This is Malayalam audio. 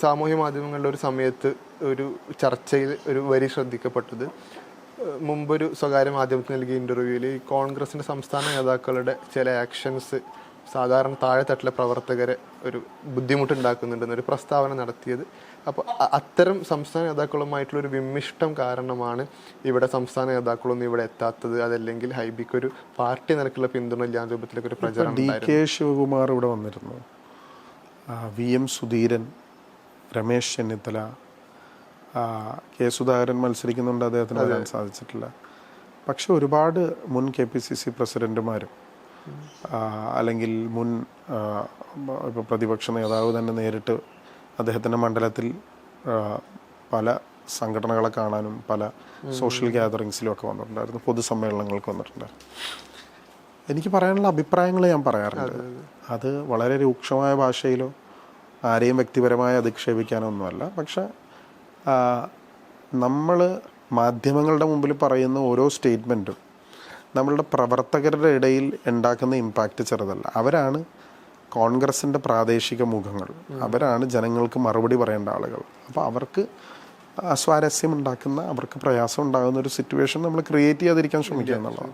സാമൂഹ്യ മാധ്യമങ്ങളുടെ ഒരു സമയത്ത് ഒരു ചർച്ചയിൽ ഒരു വരി ശ്രദ്ധിക്കപ്പെട്ടത്, മുമ്പൊരു സ്വകാര്യ മാധ്യമത്തിന് നൽകിയ ഇൻ്റർവ്യൂവിൽ ഈ കോൺഗ്രസിൻ്റെ സംസ്ഥാന നേതാക്കളുടെ ചില ആക്ഷൻസ് സാധാരണ താഴെത്തട്ടിലെ പ്രവർത്തകരെ ഒരു ബുദ്ധിമുട്ടുണ്ടാക്കുന്നുണ്ടെന്നൊരു പ്രസ്താവന നടത്തിയത്. അപ്പോൾ അത്തരം സംസ്ഥാന നേതാക്കളുമായിട്ടുള്ളൊരു വിമ്മിഷ്ടം കാരണമാണ് ഇവിടെ സംസ്ഥാന നേതാക്കളൊന്നും ഇവിടെ എത്താത്തത്, അതല്ലെങ്കിൽ ഹൈബിക്കൊരു പാർട്ടി നിലക്കുള്ള പിന്തുണ ഇല്ലാത്ത രൂപത്തിലേക്ക് ഒരു പ്രചരണം. DK ശിവകുമാർ ഇവിടെ വന്നിരുന്നു, VM സുധീരൻ, രമേശ് ചെന്നിത്തല, K സുധാകരൻ മത്സരിക്കുന്നുണ്ട്, അദ്ദേഹത്തിന് വരാൻ സാധിച്ചിട്ടില്ല. പക്ഷെ ഒരുപാട് മുൻ KPCC പ്രസിഡന്റുമാരും അല്ലെങ്കിൽ മുൻ ഇപ്പോൾ പ്രതിപക്ഷ നേതാവ് തന്നെ നേരിട്ട് അദ്ദേഹത്തിൻ്റെ മണ്ഡലത്തിൽ പല സംഘടനകളെ കാണാനും പല സോഷ്യൽ ഗ്യാതറിങ്സിലും ഒക്കെ വന്നിട്ടുണ്ടായിരുന്നു, പൊതുസമ്മേളനങ്ങൾക്ക് വന്നിട്ടുണ്ടായിരുന്നു. എനിക്ക് പറയാനുള്ള അഭിപ്രായങ്ങൾ ഞാൻ പറയാറുണ്ട്. അത് വളരെ രൂക്ഷമായ ഭാഷയിലോ ആരെയും വ്യക്തിപരമായി അധിക്ഷേപിക്കാനോ ഒന്നുമല്ല. പക്ഷെ നമ്മൾ മാധ്യമങ്ങളുടെ മുമ്പിൽ പറയുന്ന ഓരോ സ്റ്റേറ്റ്മെൻറ്റും നമ്മളുടെ പ്രവർത്തകരുടെ ഇടയിൽ ഉണ്ടാക്കുന്ന ഇമ്പാക്റ്റ് ചെറുതല്ല. അവരാണ് കോൺഗ്രസിൻ്റെ പ്രാദേശിക മുഖങ്ങൾ, അവരാണ് ജനങ്ങൾക്ക് മറുപടി പറയേണ്ട ആളുകൾ. അപ്പോൾ അവർക്ക് അസ്വാരസ്യം ഉണ്ടാക്കുന്ന, അവർക്ക് പ്രയാസം ഉണ്ടാകുന്ന ഒരു സിറ്റുവേഷൻ നമ്മൾ ക്രിയേറ്റ് ചെയ്യാതിരിക്കാൻ ശ്രമിക്കുക എന്നുള്ളതാണ്.